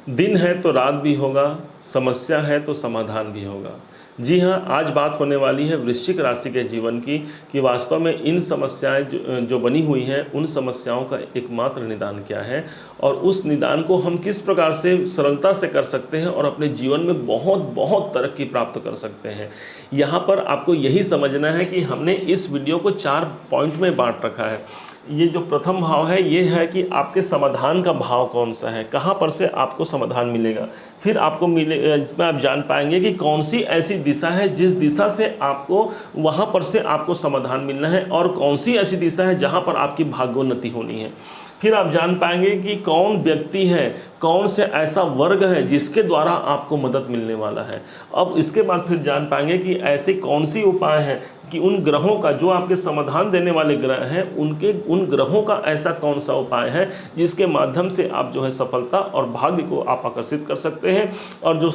दिन है तो रात भी होगा, समस्या है तो समाधान भी होगा। जी हाँ, आज बात होने वाली है वृश्चिक राशि के जीवन की कि वास्तव में इन समस्याएं जो बनी हुई हैं, उन समस्याओं का एकमात्र निदान क्या है और उस निदान को हम किस प्रकार से सरलता से कर सकते हैं और अपने जीवन में बहुत बहुत तरक्की प्राप्त कर सकते हैं। यहाँ पर आपको यही समझना है कि हमने इस वीडियो को 4 पॉइंट में बांट रखा है। ये जो प्रथम भाव है ये है कि आपके समाधान का भाव कौन सा है, कहाँ पर से आपको समाधान मिलेगा। फिर आपको इसमें आप जान पाएंगे कि कौन सी ऐसी दिशा है जिस दिशा से आपको वहाँ पर से आपको समाधान मिलना है और कौन सी ऐसी दिशा है जहाँ पर आपकी भाग्योन्नति होनी है। फिर आप जान पाएंगे कि कौन व्यक्ति है, कौन से ऐसा वर्ग है जिसके द्वारा आपको मदद मिलने वाला है। अब इसके बाद फिर जान पाएंगे कि ऐसे कौन सी उपाय हैं कि उन ग्रहों का, जो आपके समाधान देने वाले ग्रह हैं, उन ग्रहों का ऐसा कौन सा उपाय है जिसके माध्यम से आप जो है सफलता और भाग्य को आप आकर्षित कर सकते हैं और जो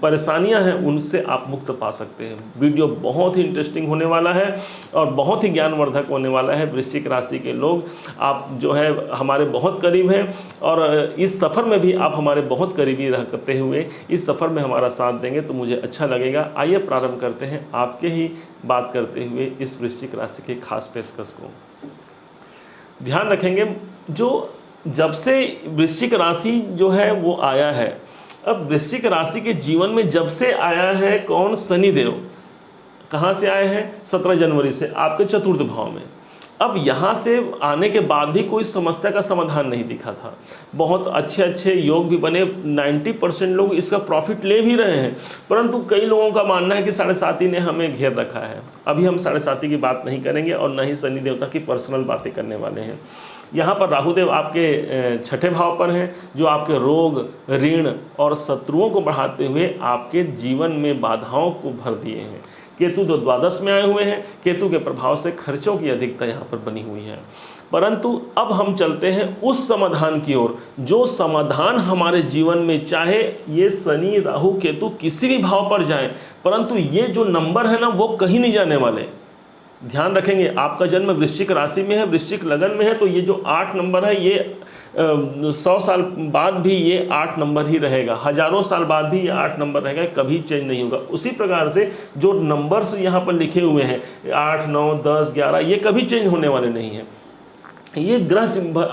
परेशानियां हैं उनसे आप मुक्त पा सकते हैं। वीडियो बहुत ही इंटरेस्टिंग होने वाला है और बहुत ही ज्ञानवर्धक होने वाला है। वृश्चिक राशि के लोग आप जो है हमारे बहुत करीब हैं और इस सफ़र में भी आप हमारे बहुत करीबी रह करते हुए इस सफ़र में हमारा साथ देंगे तो मुझे अच्छा लगेगा। आइए प्रारंभ करते हैं आपके ही बात करते हुए इस वृश्चिक राशि के खास पेशकश को। ध्यान रखेंगे, जो जब से वृश्चिक राशि जो है वो आया है, अब वृश्चिक राशि के जीवन में जब से आया है कौन, शनिदेव। कहाँ से आए हैं? 17 जनवरी से आपके चतुर्थ भाव में। अब यहाँ से आने के बाद भी कोई समस्या का समाधान नहीं दिखा था। बहुत अच्छे अच्छे योग भी बने, 90% लोग इसका प्रॉफिट ले भी रहे हैं, परंतु कई लोगों का मानना है कि 7.5 ने हमें घेर रखा है। अभी हम 7.5 की बात नहीं करेंगे और न ही शनि देवता की पर्सनल बातें करने वाले हैं। यहाँ पर राहुदेव आपके 6ठे भाव पर हैं, जो आपके रोग, ऋण और शत्रुओं को बढ़ाते हुए आपके जीवन में बाधाओं को भर दिए हैं। केतु तो द्वादश में आए हुए हैं, केतु के प्रभाव से खर्चों की अधिकता यहाँ पर बनी हुई है। परंतु अब हम चलते हैं उस समाधान की ओर, जो समाधान हमारे जीवन में, चाहे ये शनि, राहु, केतु किसी भी भाव पर जाएं, परंतु ये जो नंबर है ना वो कहीं नहीं जाने वाले। ध्यान रखेंगे, आपका जन्म वृश्चिक राशि में है, वृश्चिक लगन में है, तो ये जो 8 नंबर है ये 100 साल बाद भी ये 8 नंबर ही रहेगा, हजारों साल बाद भी ये 8 नंबर रहेगा, कभी चेंज नहीं होगा। उसी प्रकार से जो नंबर्स यहाँ पर लिखे हुए हैं 8, 9, 10, 11, ये कभी चेंज होने वाले नहीं हैं। ये ग्रह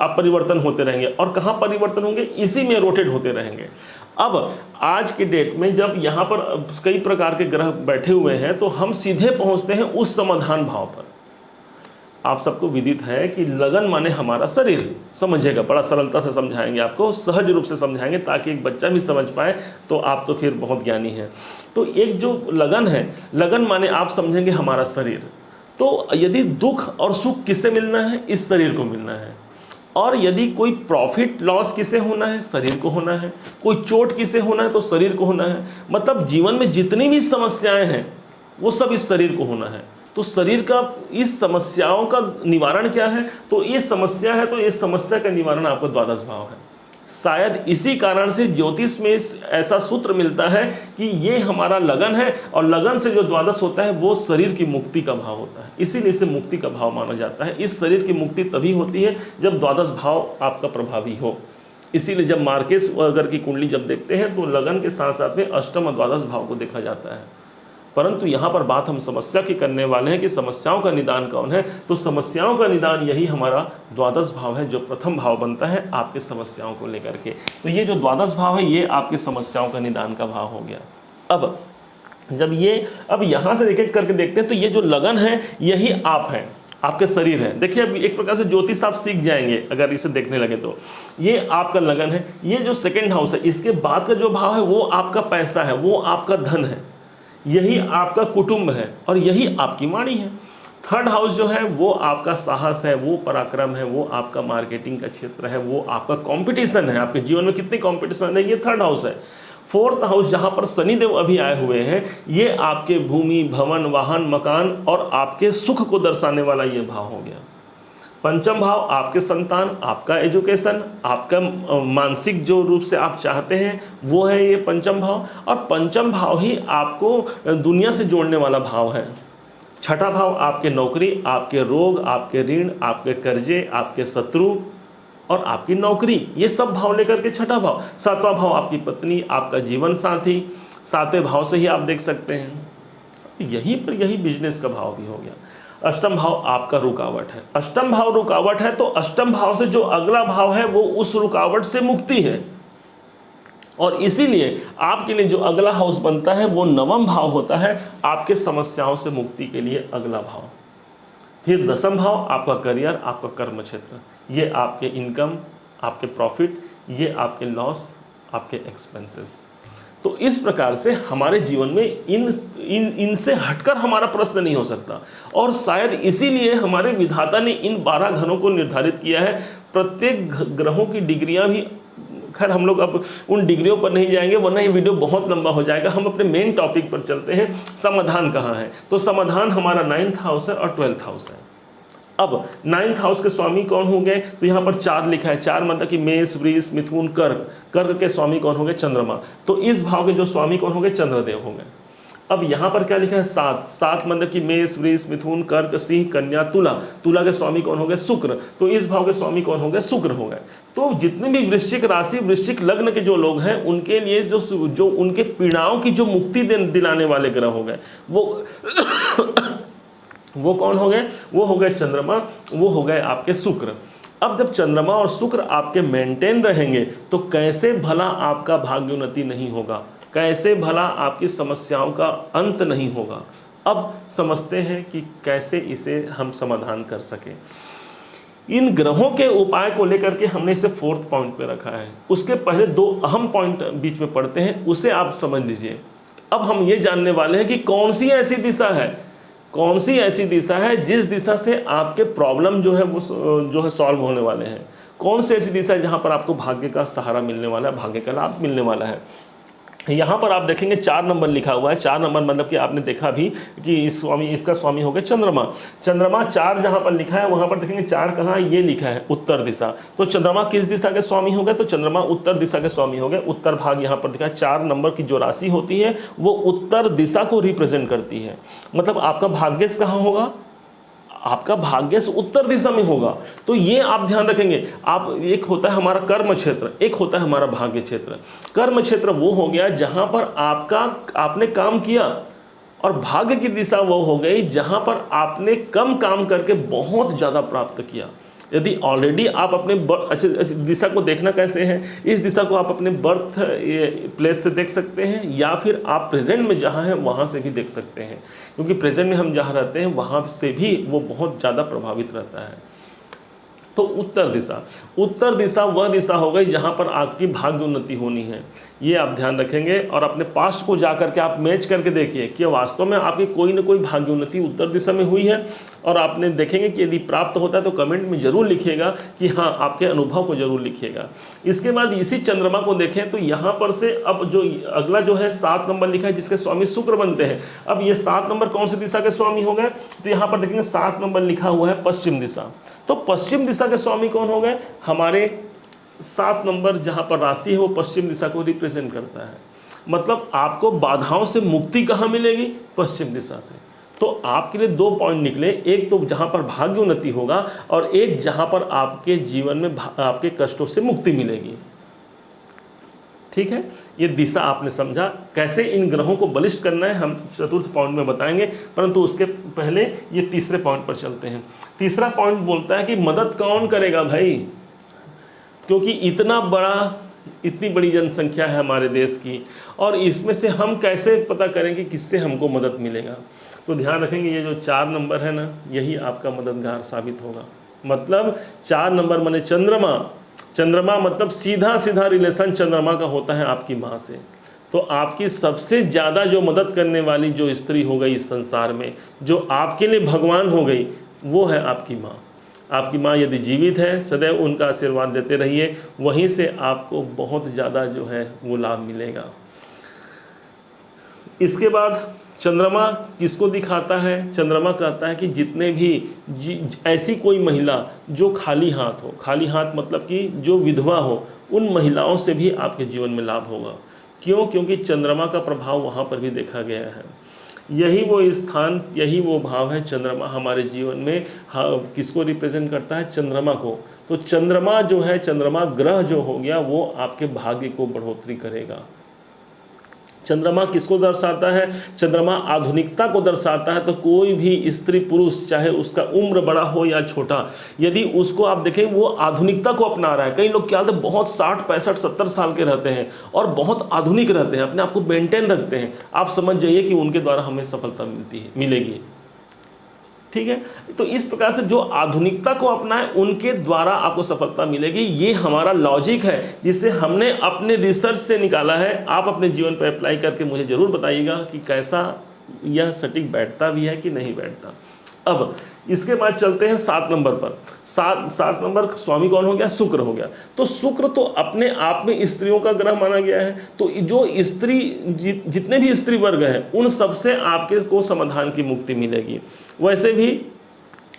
परिवर्तन होते रहेंगे और कहाँ परिवर्तन होंगे? इसी में रोटेट होते रहेंगे। अब आज के डेट में जब यहाँ पर कई प्रकार के ग्रह बैठे हुए हैं तो हम सीधे पहुँचते हैं उस समाधान भाव पर। आप सबको विदित है कि लगन माने हमारा शरीर, समझिएगा, बड़ा सरलता से समझाएंगे, आपको सहज रूप से समझाएंगे ताकि एक बच्चा भी समझ पाए, तो आप तो फिर बहुत ज्ञानी हैं। तो एक जो लगन है, लगन माने आप समझेंगे हमारा शरीर। तो यदि दुख और सुख किससे मिलना है? इस शरीर को मिलना है। और यदि कोई प्रॉफिट लॉस किसे होना है? शरीर को होना है। कोई चोट किसे होना है? तो शरीर को होना है। मतलब जीवन में जितनी भी समस्याएं हैं वो सब इस शरीर को होना है। तो शरीर का इस समस्याओं का निवारण क्या है? तो ये समस्या है, तो ये समस्या का निवारण आपका द्वादश भाव है। शायद इसी कारण से ज्योतिष में ऐसा सूत्र मिलता है कि ये हमारा लगन है और लगन से जो द्वादश होता है वो शरीर की मुक्ति का भाव होता है, इसीलिए इसे मुक्ति का भाव माना जाता है। इस शरीर की मुक्ति तभी होती है जब द्वादश भाव आपका प्रभावी हो। इसीलिए जब मार्केश अगर की कुंडली जब देखते हैं तो लगन के साथ साथ में अष्टम और द्वादश भाव को देखा जाता है। परंतु यहाँ पर बात हम समस्या की करने वाले हैं कि समस्याओं का निदान कौन है? तो समस्याओं का निदान यही हमारा द्वादश भाव है, जो प्रथम भाव बनता है आपके समस्याओं को लेकर के। तो ये जो द्वादश भाव है ये आपकी समस्याओं का निदान का भाव हो गया। अब यहाँ से एक एक करके देखते हैं तो ये जो लगन है यही आप हैं, आपके शरीर है। देखिए अब एक प्रकार से ज्योतिष आप सीख जाएंगे अगर इसे देखने लगे तो। ये आपका लगन है, ये जो सेकेंड हाउस है इसके बाद का जो भाव है वो आपका पैसा है, वो आपका धन है, यही आपका कुटुंब है और यही आपकी वाणी है। थर्ड हाउस जो है वो आपका साहस है, वो पराक्रम है, वो आपका मार्केटिंग का क्षेत्र है, वो आपका कंपटीशन है, आपके जीवन में कितनी कंपटीशन है, ये थर्ड हाउस है। फोर्थ हाउस जहाँ पर शनिदेव अभी आए हुए हैं ये आपके भूमि, भवन, वाहन, मकान और आपके सुख को दर्शाने वाला ये भाव हो गया। पंचम भाव आपके संतान, आपका एजुकेशन, आपका मानसिक जो रूप से आप चाहते हैं वो है ये पंचम भाव। और पंचम भाव ही आपको दुनिया से जोड़ने वाला भाव है। छठा भाव आपके नौकरी, आपके रोग, आपके ऋण, आपके कर्जे, आपके शत्रु, और आपकी नौकरी, ये सब भाव लेकर के छठा भाव। सातवां भाव आपकी पत्नी, आपका जीवन साथी, सातवें भाव से ही आप देख सकते हैं। यहीं पर यही बिजनेस का भाव भी हो गया। अष्टम भाव आपका रुकावट है। अष्टम भाव रुकावट है तो अष्टम भाव से जो अगला भाव है वो उस रुकावट से मुक्ति है, और इसीलिए आपके लिए जो अगला हाउस बनता है वो नवम भाव होता है, आपके समस्याओं से मुक्ति के लिए अगला भाव। फिर दसम भाव आपका करियर, आपका कर्म क्षेत्र, ये आपके इनकम, आपके प्रॉफिट, ये आपके लॉस, आपके एक्सपेंसेस। तो इस प्रकार से हमारे जीवन में इनसे हटकर हमारा प्रश्न नहीं हो सकता, और शायद इसीलिए हमारे विधाता ने इन 12 घरों को निर्धारित किया है। प्रत्येक ग्रहों की डिग्रियां भी, खैर हम लोग अब उन डिग्रियों पर नहीं जाएंगे वरना ये वीडियो बहुत लंबा हो जाएगा। हम अपने मेन टॉपिक पर चलते हैं, समाधान कहाँ है। तो समाधान हमारा 9th हाउस है और 12th हाउस है। अब 9th हाउस के स्वामी कौन हो गए, तो यहाँ पर 4 लिखा है। 4 मतलब कि मेष, वृष, मिथुन, कर्क। कर्क के स्वामी कौन हो गए, चंद्रमा। तो इस भाव के जो स्वामी कौन हो गए, चंद्रदेव हो गए। अब यहाँ पर क्या लिखा है, 7। 7 मतलब कि मेष, वृष, मिथुन, कर्क, सिंह, कन्या, तुला। तुला के स्वामी कौन हो गए, शुक्र। तो इस भाव के स्वामी कौन हो गए, शुक्र हो गए। तो जितने भी वृश्चिक राशि, वृश्चिक लग्न के जो लोग हैं, उनके लिए जो उनके पीड़ाओं की जो मुक्ति दिलाने वाले ग्रह हो गए, वो कौन हो गए, वो हो गए चंद्रमा, वो हो गए आपके शुक्र। अब जब चंद्रमा और शुक्र आपके मेंटेन रहेंगे तो कैसे भला आपका भाग्योन्नति नहीं होगा, कैसे भला आपकी समस्याओं का अंत नहीं होगा। अब समझते हैं कि कैसे इसे हम समाधान कर सकें। इन ग्रहों के उपाय को लेकर के हमने इसे 4th पॉइंट पे रखा है। उसके पहले 2 अहम पॉइंट बीच में पढ़ते हैं, उसे आप समझ लीजिए। अब हम ये जानने वाले हैं कि कौन सी ऐसी दिशा है, कौन सी ऐसी दिशा है जिस दिशा से आपके प्रॉब्लम जो है वो जो है सॉल्व होने वाले हैं। कौन सी ऐसी दिशा है जहाँ पर आपको भाग्य का सहारा मिलने वाला है, भाग्य का लाभ मिलने वाला है। यहाँ पर आप देखेंगे 4 नंबर लिखा हुआ है। 4 नंबर मतलब कि आपने देखा भी कि इसका स्वामी हो गया चंद्रमा। चंद्रमा 4 जहाँ पर लिखा है वहाँ पर देखेंगे 4 कहाँ, ये लिखा है उत्तर दिशा। तो चंद्रमा किस दिशा के स्वामी हो गए, तो चंद्रमा उत्तर दिशा के स्वामी हो गए। उत्तर भाग यहाँ पर दिखा है। 4 नंबर की जो राशि होती है वो उत्तर दिशा को रिप्रेजेंट करती है। मतलब आपका भाग्य कहाँ होगा, आपका भाग्य से उत्तर दिशा में होगा। तो ये आप ध्यान रखेंगे। आप, एक होता है हमारा कर्म क्षेत्र, एक होता है हमारा भाग्य क्षेत्र। कर्म क्षेत्र वो हो गया जहां पर आपने काम किया, और भाग्य की दिशा वो हो गई जहां पर आपने कम काम करके बहुत ज़्यादा प्राप्त किया। यदि ऑलरेडी आप अपने दिशा को देखना कैसे है, इस दिशा को आप अपने बर्थ प्लेस से देख सकते हैं, या फिर आप प्रेजेंट में जहाँ हैं वहाँ से भी देख सकते हैं, क्योंकि प्रेजेंट में हम जहाँ रहते हैं वहाँ से भी वो बहुत ज़्यादा प्रभावित रहता है। तो उत्तर दिशा वह दिशा हो गई जहाँ पर आपकी भाग्य उन्नति होनी है। ये आप ध्यान रखेंगे, और अपने पास्ट को जा करके आप मैच करके देखिए कि वास्तव में आपकी कोई ना कोई भाग्य उन्नति उत्तर दिशा में हुई है। और आपने देखेंगे कि यदि प्राप्त होता है तो कमेंट में ज़रूर लिखिएगा कि हाँ, आपके अनुभव को जरूर लिखिएगा। इसके बाद इसी चंद्रमा को देखें तो यहाँ पर से अब जो अगला जो है 7 नंबर लिखा है जिसके स्वामी शुक्र बनते हैं। अब ये 7 नंबर कौन सी दिशा के स्वामी हो गए, तो यहाँ पर देखेंगे 7 नंबर लिखा हुआ है पश्चिम दिशा। तो पश्चिम दिशा के स्वामी कौन हो गए, हमारे 7 नंबर जहाँ पर राशि है वो पश्चिम दिशा को रिप्रेजेंट करता है। मतलब आपको बाधाओं से मुक्ति कहाँ मिलेगी, पश्चिम दिशा से। तो आपके लिए 2 पॉइंट निकले, एक तो जहाँ पर भाग्य उन्नति होगा, और एक जहाँ पर आपके जीवन में आपके कष्टों से मुक्ति मिलेगी। ठीक है, ये दिशा आपने समझा। कैसे इन ग्रहों को बलिष्ठ करना है हम 4th पॉइंट में बताएंगे, परंतु उसके पहले ये तीसरे पॉइंट पर चलते हैं। तीसरा पॉइंट बोलता है कि मदद कौन करेगा भाई, क्योंकि इतनी बड़ी जनसंख्या है हमारे देश की, और इसमें से हम कैसे पता करें कि किससे हमको मदद मिलेगा। तो ध्यान रखेंगे ये जो 4 नंबर है ना, यही आपका मददगार साबित होगा। मतलब 4 नंबर माने चंद्रमा मतलब सीधा रिलेशन चंद्रमा का होता है आपकी माँ से। तो आपकी सबसे ज़्यादा जो मदद करने वाली जो स्त्री हो गई इस संसार में, जो आपके लिए भगवान हो गई, वो है आपकी माँ। आपकी माँ यदि जीवित है, सदैव उनका आशीर्वाद देते रहिए, वहीं से आपको बहुत ज़्यादा जो है वो लाभ मिलेगा। इसके बाद चंद्रमा किसको दिखाता है, चंद्रमा कहता है कि जितने भी ऐसी कोई महिला जो खाली हाथ हो, खाली हाथ मतलब कि जो विधवा हो, उन महिलाओं से भी आपके जीवन में लाभ होगा। क्यों, क्योंकि चंद्रमा का प्रभाव वहाँ पर भी देखा गया है। यही वो स्थान, यही वो भाव है। चंद्रमा हमारे जीवन में किसको रिप्रेजेंट करता है, चंद्रमा को। तो चंद्रमा जो है, चंद्रमा ग्रह जो हो गया वो आपके भाग्य को बढ़ोतरी करेगा। चंद्रमा किसको दर्शाता है? चंद्रमा आधुनिकता को दर्शाता है। तो कोई भी स्त्री पुरुष, चाहे उसका उम्र बड़ा हो या छोटा, यदि उसको आप देखें वो आधुनिकता को अपना रहा है। कई लोग क्या होते हैं, बहुत 60 65 70 साल के रहते हैं और बहुत आधुनिक रहते हैं, अपने आप को मेंटेन रखते हैं। आप समझ जाइए कि उनके द्वारा हमें सफलता मिलेगी। ठीक है, तो इस प्रकार से जो आधुनिकता को अपनाए उनके द्वारा आपको सफलता मिलेगी। ये हमारा लॉजिक है जिसे हमने अपने रिसर्च से निकाला है। आप अपने जीवन पर अप्लाई करके मुझे ज़रूर बताइएगा कि कैसा यह सटीक बैठता भी है कि नहीं बैठता। अब इसके बाद चलते हैं 7 नंबर पर। 7 नंबर स्वामी कौन हो गया? शुक्र हो गया। तो शुक्र तो अपने आप में स्त्रियों का ग्रह माना गया है। तो जो स्त्री, जितने भी स्त्री वर्ग हैं उन सबसे आपके को समाधान की मुक्ति मिलेगी। वैसे भी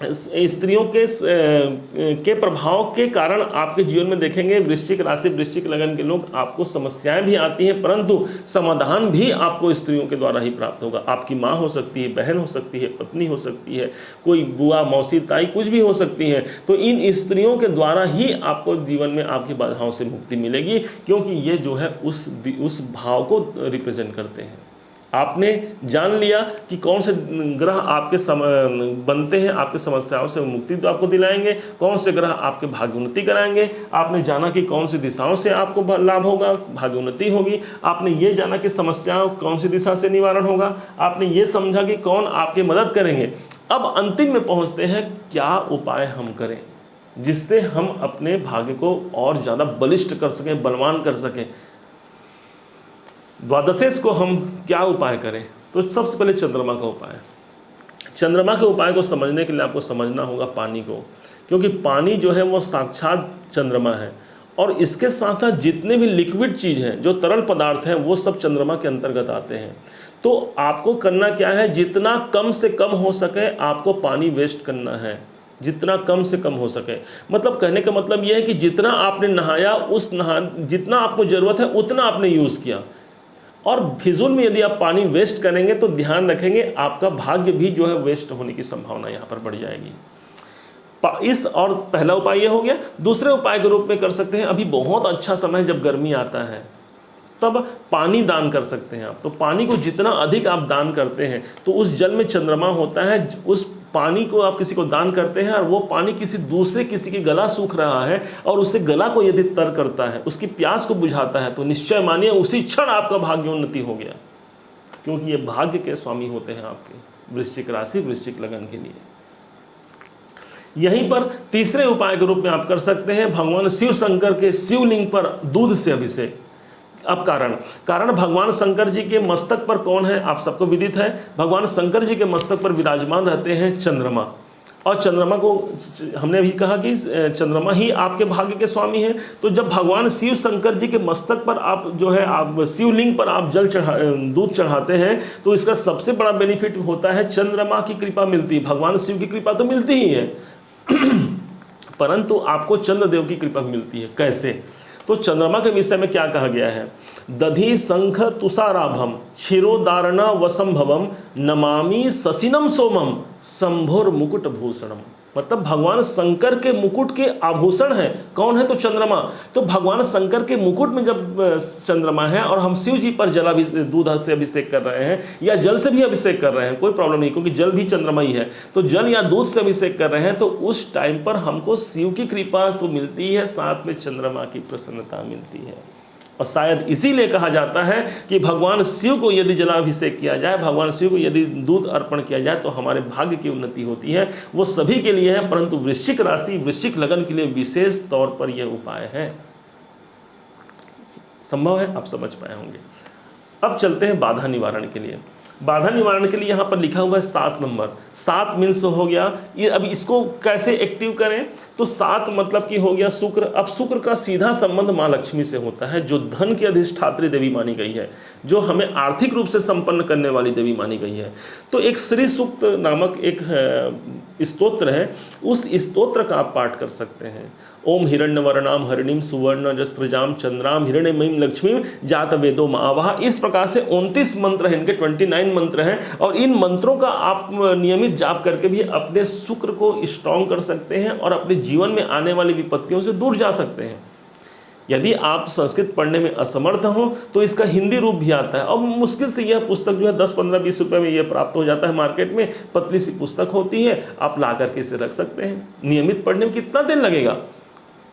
स्त्रियों के प्रभाव के कारण आपके जीवन में देखेंगे वृश्चिक राशि, वृश्चिक लगन के लोग, आपको समस्याएं भी आती हैं, परंतु समाधान भी आपको स्त्रियों के द्वारा ही प्राप्त होगा। आपकी माँ हो सकती है, बहन हो सकती है, पत्नी हो सकती है, कोई बुआ, मौसी, ताई, कुछ भी हो सकती है। तो इन स्त्रियों के द्वारा ही आपको जीवन में आपकी बाधाओं से मुक्ति मिलेगी, क्योंकि ये जो है उस भाव को रिप्रेजेंट करते हैं। आपने जान लिया कि कौन से ग्रह आपके बनते हैं, आपके समस्याओं से मुक्ति तो आपको दिलाएंगे, कौन से ग्रह आपके भाग्योन्नति कराएंगे। आपने जाना कि कौन सी दिशाओं से आपको लाभ होगा, भाग्योन्नति होगी। आपने ये जाना कि समस्याओं कौन सी दिशा से निवारण होगा। आपने ये समझा कि कौन आपकी मदद करेंगे। अब अंतिम में पहुँचते हैं, क्या उपाय हम करें जिससे हम अपने भाग्य को और ज़्यादा बलिष्ठ कर सकें, बलवान कर सकें। द्वादशेश को हम क्या उपाय करें? तो सबसे पहले चंद्रमा का उपाय। चंद्रमा के उपाय को समझने के लिए आपको समझना होगा पानी को, क्योंकि पानी जो है वो साक्षात चंद्रमा है। और इसके साथ साथ जितने भी लिक्विड चीज़ हैं, जो तरल पदार्थ हैं, वो सब चंद्रमा के अंतर्गत आते हैं। तो आपको करना क्या है, जितना कम से कम हो सके आपको पानी वेस्ट करना है, जितना कम से कम हो सके। मतलब कहने का मतलब यह है कि जितना आपने नहाया जितना आपको ज़रूरत है उतना आपने यूज़ किया। और फिजूल में यदि आप पानी वेस्ट करेंगे तो ध्यान रखेंगे आपका भाग्य भी जो है वेस्ट होने की संभावना यहाँ पर बढ़ जाएगी। और पहला उपाय ये हो गया। दूसरे उपाय के रूप में कर सकते हैं, अभी बहुत अच्छा समय जब गर्मी आता है तब पानी दान कर सकते हैं आप। तो पानी को जितना अधिक आप दान करते हैं तो उस जल में चंद्रमा होता है, उस पानी को आप किसी को दान करते हैं और वो पानी किसी की गला सूख रहा है और उससे गला को यदि तर करता है, उसकी प्यास को बुझाता है, तो निश्चय मानिए उसी क्षण आपका भाग्योन्नति हो गया, क्योंकि ये भाग्य के स्वामी होते हैं आपके वृश्चिक राशि, वृश्चिक लगन के लिए। यहीं पर तीसरे उपाय के रूप में आप कर सकते हैं भगवान शिव शंकर के शिवलिंग पर दूध से अभिषेक। अब कारण भगवान शंकर जी के मस्तक पर कौन है, आप सबको विदित है। भगवान शंकर जी के मस्तक पर विराजमान रहते हैं चंद्रमा। और चंद्रमा को हमने भी कहा कि चंद्रमा ही आपके भाग्य के स्वामी हैं। तो जब भगवान शिव शंकर जी के मस्तक पर आप जो है आप शिवलिंग पर आप दूध चढ़ाते हैं, तो इसका सबसे बड़ा बेनिफिट होता है चंद्रमा की कृपा मिलती है। भगवान शिव की कृपा तो मिलती ही है परंतु आपको चंद्रदेव की कृपा मिलती है। कैसे? तो चंद्रमा के विषय में क्या कहा गया है, दधि शंख तुषाराभम क्षीरोदारण वसंभवम नमामि शशिनम सोमम शंभुर मुकुट भूषणम। मतलब भगवान शंकर के मुकुट के आभूषण है कौन है, तो चंद्रमा। तो भगवान शंकर के मुकुट में जब चंद्रमा है और हम शिव जी पर दूध से अभिषेक कर रहे हैं या जल से भी अभिषेक कर रहे हैं, कोई प्रॉब्लम नहीं, क्योंकि जल भी चंद्रमा ही है। तो जल या दूध से अभिषेक कर रहे हैं तो उस टाइम पर हमको शिव की कृपा तो मिलती है, साथ में चंद्रमा की प्रसन्नता मिलती है। और शायद इसीलिए कहा जाता है कि भगवान शिव को यदि जलाभिषेक किया जाए, भगवान शिव को यदि दूध अर्पण किया जाए तो हमारे भाग्य की उन्नति होती है। वो सभी के लिए है, परंतु वृश्चिक राशि, वृश्चिक लगन के लिए विशेष तौर पर यह उपाय है। संभव है, आप समझ पाए होंगे। अब चलते हैं बाधा निवारण के लिए। बाधा निवारण के लिए यहाँ पर लिखा हुआ है 7 नंबर। 7 मीन्स हो गया ये। अब इसको कैसे एक्टिव करें, तो 7 मतलब कि हो गया शुक्र। अब शुक्र का सीधा संबंध माँ लक्ष्मी से होता है, जो धन की अधिष्ठात्री देवी मानी गई है, जो हमें आर्थिक रूप से संपन्न करने वाली देवी मानी गई है। तो एक श्री सूक्त नामक एक स्तोत्र है, उस स्तोत्र का आप पाठ कर सकते हैं। ओम हिरण्यवर्णाम हरिणीम सुवर्ण जस्त्रजाम चंद्राम हिरण्यमयीम लक्ष्मीम जात वेदो महावाहा। इस प्रकार से 29 मंत्र हैं, इनके 29 मंत्र हैं, और इन मंत्रों का आप नियमित जाप करके भी अपने शुक्र को स्ट्रांग कर सकते हैं और अपने जीवन में आने वाली विपत्तियों से दूर जा सकते हैं। यदि आप संस्कृत पढ़ने में असमर्थ हो तो इसका हिंदी रूप भी आता है, और मुश्किल से यह पुस्तक जो है 10, 15, 20 रुपए में यह प्राप्त हो जाता है मार्केट में। पतली सी पुस्तक होती है, आप ला करके इसे रख सकते हैं। नियमित पढ़ने में कितना दिन लगेगा?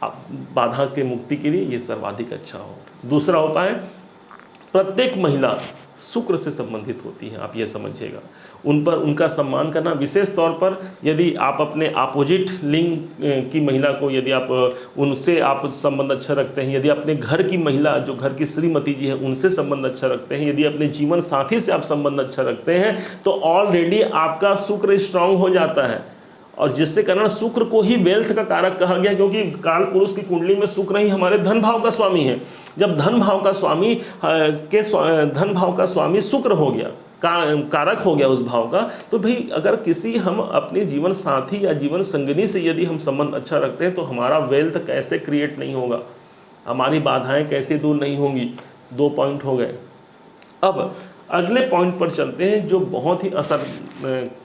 आप बाधा के मुक्ति के लिए ये सर्वाधिक अच्छा हो। दूसरा उपाय, प्रत्येक महिला शुक्र से संबंधित होती है, आप ये समझिएगा। उन पर उनका सम्मान करना, विशेष तौर पर यदि आप अपने अपोजिट लिंग की महिला को, यदि आप उनसे आप संबंध अच्छा रखते हैं, यदि अपने घर की महिला जो घर की श्रीमती जी है उनसे संबंध अच्छा रखते हैं, यदि अपने जीवन साथी से आप संबंध अच्छा रखते हैं, तो ऑलरेडी आपका शुक्र स्ट्रांग हो जाता है। और जिससे कारण शुक्र को ही वेल्थ का कारक कहा गया, क्योंकि काल पुरुष की कुंडली में शुक्र ही हमारे धन भाव का स्वामी है। जब धन भाव का स्वामी शुक्र हो गया, कारक हो गया उस भाव का, तो भाई अगर किसी हम अपने जीवन साथी या जीवन संगिनी से यदि हम संबंध अच्छा रखते हैं तो हमारा वेल्थ कैसे क्रिएट नहीं होगा, हमारी बाधाएं कैसे दूर नहीं होंगी। 2 पॉइंट हो गए। अब अगले पॉइंट पर चलते हैं, जो बहुत ही असर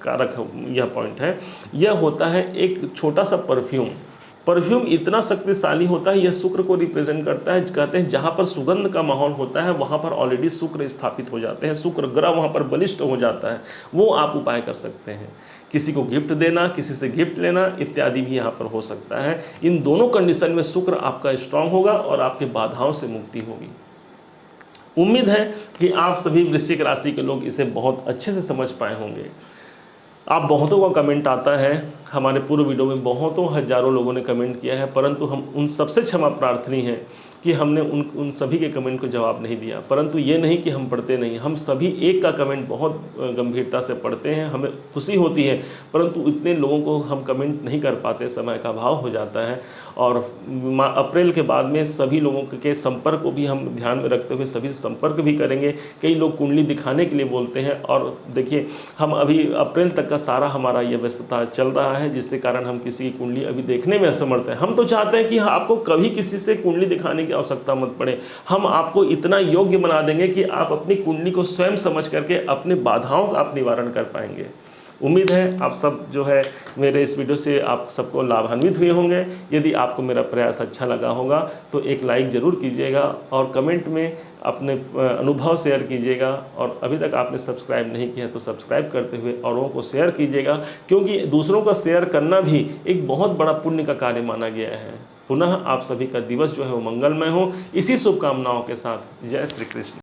कारक यह पॉइंट है। यह होता है एक छोटा सा परफ्यूम। परफ्यूम इतना शक्तिशाली होता है, यह शुक्र को रिप्रेजेंट करता है। कहते हैं जहाँ पर सुगंध का माहौल होता है वहाँ पर ऑलरेडी शुक्र स्थापित हो जाते हैं, शुक्र ग्रह वहाँ पर बलिष्ठ हो जाता है। वो आप उपाय कर सकते हैं। किसी को गिफ्ट देना, किसी से गिफ्ट लेना इत्यादि भी यहाँ पर हो सकता है। इन दोनों कंडीशन में शुक्र आपका स्ट्रांग होगा और आपके बाधाओं से मुक्ति होगी। उम्मीद है कि आप सभी वृश्चिक राशि के लोग इसे बहुत अच्छे से समझ पाए होंगे। आप बहुतों का कमेंट आता है, हमारे पूर्व वीडियो में बहुतों हजारों लोगों ने कमेंट किया है, परंतु हम उन सबसे क्षमा प्रार्थनी हैं कि हमने उन सभी के कमेंट को जवाब नहीं दिया। परंतु ये नहीं कि हम पढ़ते नहीं, हम सभी एक का कमेंट बहुत गंभीरता से पढ़ते हैं, हमें खुशी होती है, परंतु इतने लोगों को हम कमेंट नहीं कर पाते, समय का अभाव हो जाता है। और अप्रैल के बाद में सभी लोगों के संपर्क को भी हम ध्यान में रखते हुए सभी संपर्क भी करेंगे। कई लोग कुंडली दिखाने के लिए बोलते हैं, और देखिए हम अभी अप्रैल तक का सारा हमारा ये व्यस्तता चल रहा है, जिसके कारण हम किसी की कुंडली अभी देखने में असमर्थ हैं। हम तो चाहते हैं कि आपको कभी किसी से कुंडली दिखाने की आवश्यकता मत पड़े। हम आपको इतना योग्य बना देंगे कि आप अपनी कुंडली को स्वयं समझ करके अपने बाधाओं का आप निवारण कर पाएंगे। उम्मीद है आप सब जो है मेरे इस वीडियो से आप सबको लाभान्वित हुए होंगे। यदि आपको मेरा प्रयास अच्छा लगा होगा तो एक लाइक ज़रूर कीजिएगा और कमेंट में अपने अनुभव शेयर कीजिएगा। और अभी तक आपने सब्सक्राइब नहीं किया तो सब्सक्राइब करते हुए औरों को शेयर कीजिएगा, क्योंकि दूसरों का शेयर करना भी एक बहुत बड़ा पुण्य का कार्य माना गया है। पुनः आप सभी का दिवस जो है वो मंगलमय हो। इसी शुभकामनाओं के साथ जय श्री कृष्ण।